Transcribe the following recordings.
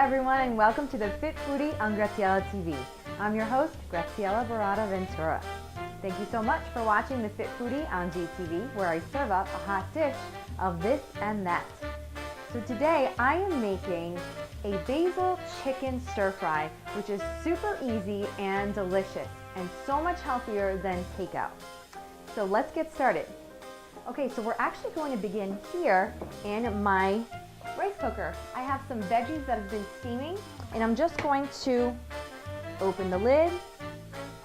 everyone, and welcome to the Fit Foodie on Graziella TV. I'm your host, Graziella Ventura. Thank you so much for watching the Fit Foodie on GTV, where I serve up a hot dish of this and that. So today I am making a basil chicken stir fry, which is super easy and delicious, and so much healthier than takeout. So let's get started. Okay, so we're actually going to begin here in my rice cooker. I have some veggies that have been steaming, and I'm just going to open the lid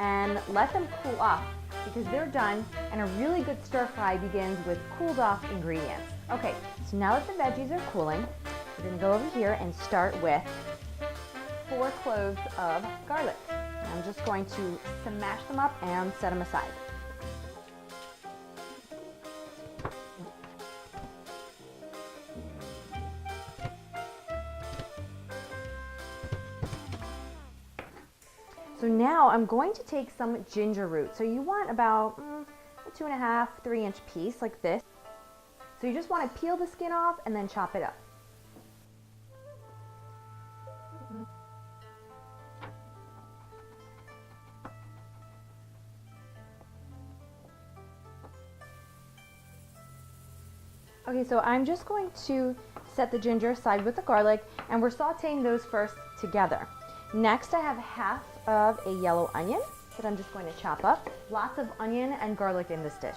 and let them cool off because they're done, and a really good stir fry begins with cooled off ingredients. Okay, so now that the veggies are cooling, we're going to go over here and start with 4 cloves of garlic. I'm just going to smash them up and set them aside. So now I'm going to take some ginger root. So you want about a 2.5, 3-inch piece like this. So you just want to peel the skin off and then chop it up. Okay, so I'm just going to set the ginger aside with the garlic, and we're sauteing those first together. Next, I have half of a yellow onion that I'm just going to chop up. Lots of onion and garlic in this dish.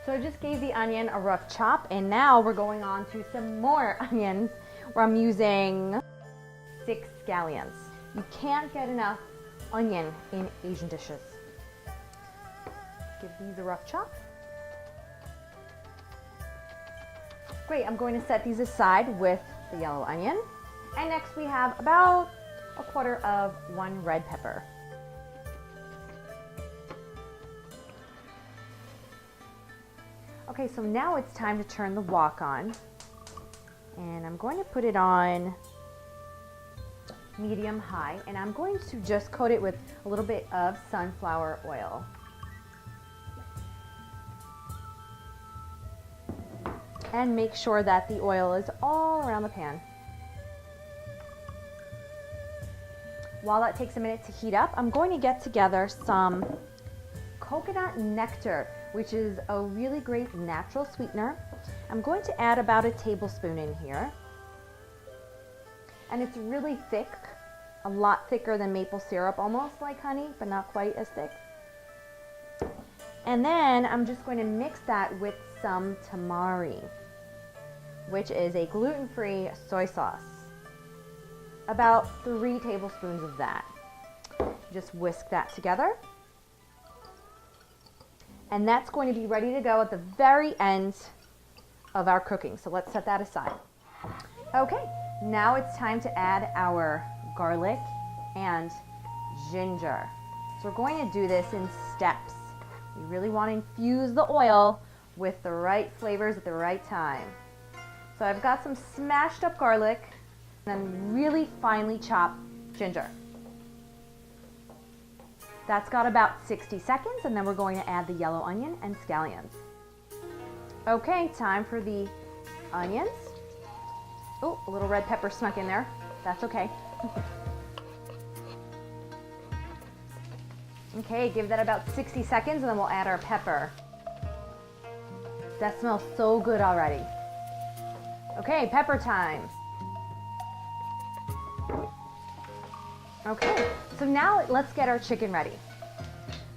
So I just gave the onion a rough chop, and now we're going on to some more onions where I'm using 6 scallions. You can't get enough onion in Asian dishes. Give these a rough chop. Great, I'm going to set these aside with the yellow onion. And next we have about 1/4 of 1 red pepper. Okay, so now it's time to turn the wok on. And I'm going to put it on medium high, and I'm going to just coat it with a little bit of sunflower oil. And make sure that the oil is all around the pan. While that takes a minute to heat up, I'm going to get together some coconut nectar, which is a really great natural sweetener. I'm going to add about a tablespoon in here. And it's really thick, a lot thicker than maple syrup, almost like honey, but not quite as thick. And then I'm just going to mix that with some tamari, which is a gluten-free soy sauce. About 3 tablespoons of that. Just whisk that together. And that's going to be ready to go at the very end of our cooking. So let's set that aside. Okay, now it's time to add our garlic and ginger. So we're going to do this in steps. You really want to infuse the oil with the right flavors at the right time. So I've got some smashed up garlic and then really finely chopped ginger. That's got about 60 seconds, and then we're going to add the yellow onion and scallions. Okay, time for the onions. Oh, a little red pepper snuck in there. That's okay. Okay, give that about 60 seconds, and then we'll add our pepper. That smells so good already. Okay, pepper time. Okay, so now let's get our chicken ready.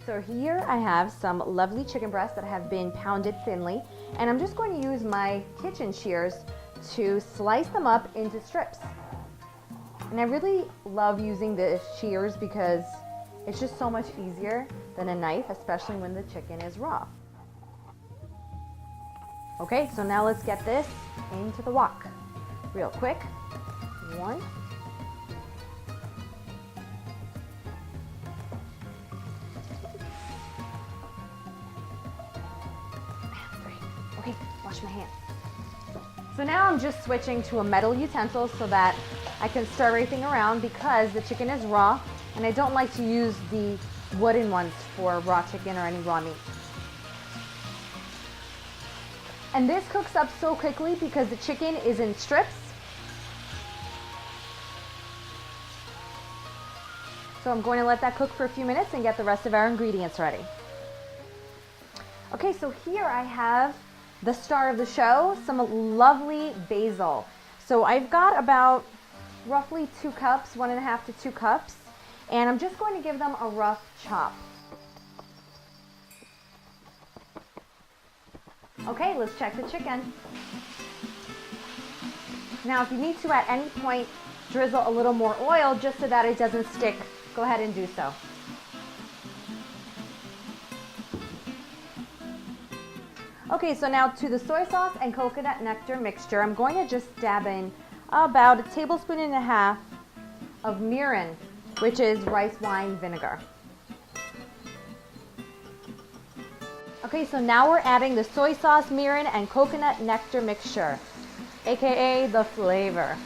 So here I have some lovely chicken breasts that have been pounded thinly, and I'm just going to use my kitchen shears to slice them up into strips. And I really love using the shears because it's just so much easier than a knife, especially when the chicken is raw. Okay, so now let's get this into the wok real quick. 1, 2. Okay, wash my hands. So now I'm just switching to a metal utensil so that I can stir everything around because the chicken is raw, and I don't like to use the wooden ones for raw chicken or any raw meat. And this cooks up so quickly because the chicken is in strips. So I'm going to let that cook for a few minutes and get the rest of our ingredients ready. Okay, so here I have the star of the show, some lovely basil. So I've got about roughly 2 cups, 1.5 to 2 cups, and I'm just going to give them a rough chop. Okay, let's check the chicken. Now, if you need to at any point drizzle a little more oil just so that it doesn't stick, go ahead and do so. Okay, so now to the soy sauce and coconut nectar mixture, I'm going to just dab in about 1.5 tablespoons of mirin, which is rice wine vinegar. Okay, so now we're adding the soy sauce, mirin, and coconut nectar mixture, aka the flavor.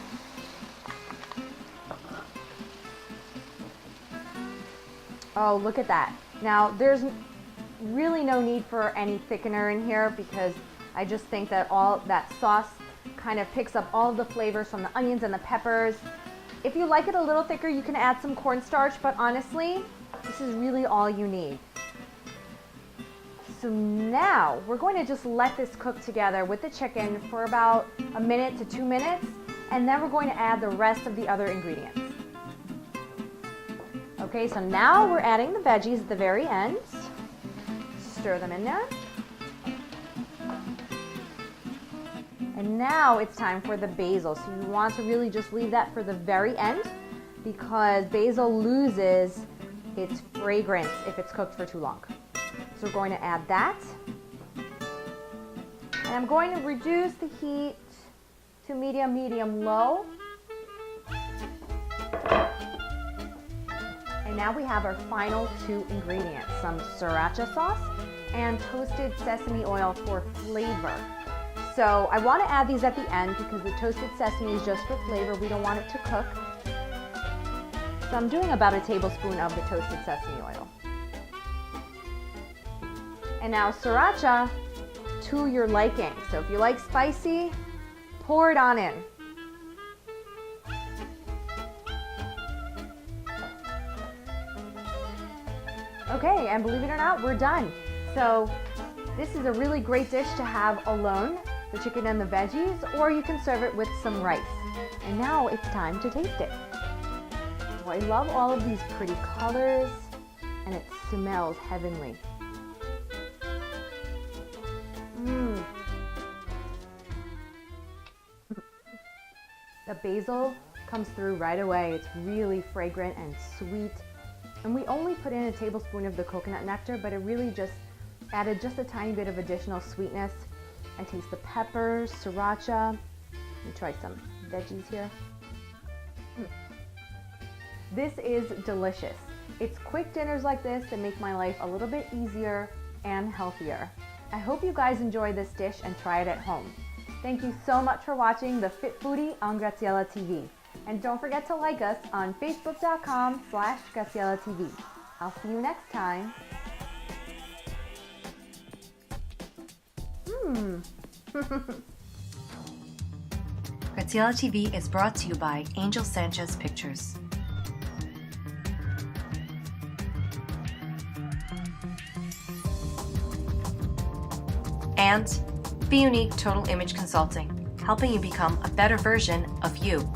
Oh, look at that. Now, there's really no need for any thickener in here because I just think that all that sauce kind of picks up all of the flavors from the onions and the peppers. If you like it a little thicker, you can add some cornstarch, but honestly, this is really all you need. So now we're going to just let this cook together with the chicken for about 1 to 2 minutes, and then we're going to add the rest of the other ingredients. Okay, so now we're adding the veggies at the very end. Stir them in there. And now it's time for the basil. So you want to really just leave that for the very end because basil loses its fragrance if it's cooked for too long. So we're going to add that. And I'm going to reduce the heat to medium-low. And now we have our final 2 ingredients, some sriracha sauce and toasted sesame oil for flavor. So I want to add these at the end because the toasted sesame is just for flavor. We don't want it to cook. So I'm doing about 1 tablespoon of the toasted sesame oil. And now sriracha to your liking. So if you like spicy, pour it on in. Okay, and believe it or not, we're done. So this is a really great dish to have alone, the chicken and the veggies, or you can serve it with some rice. And now it's time to taste it. Oh, I love all of these pretty colors, and it smells heavenly. The basil comes through right away. It's really fragrant and sweet. And we only put in 1 tablespoon of the coconut nectar, but it really just added just a tiny bit of additional sweetness. I taste the peppers, sriracha. Let me try some veggies here. This is delicious. It's quick dinners like this that make my life a little bit easier and healthier. I hope you guys enjoy this dish and try it at home. Thank you so much for watching The Fit Foodie on Graziella TV. And don't forget to like us on facebook.com/Graziella TV. I'll see you next time. Graziella TV is brought to you by Angel Sanchez Pictures. And Be Unique Total Image Consulting, helping you become a better version of you.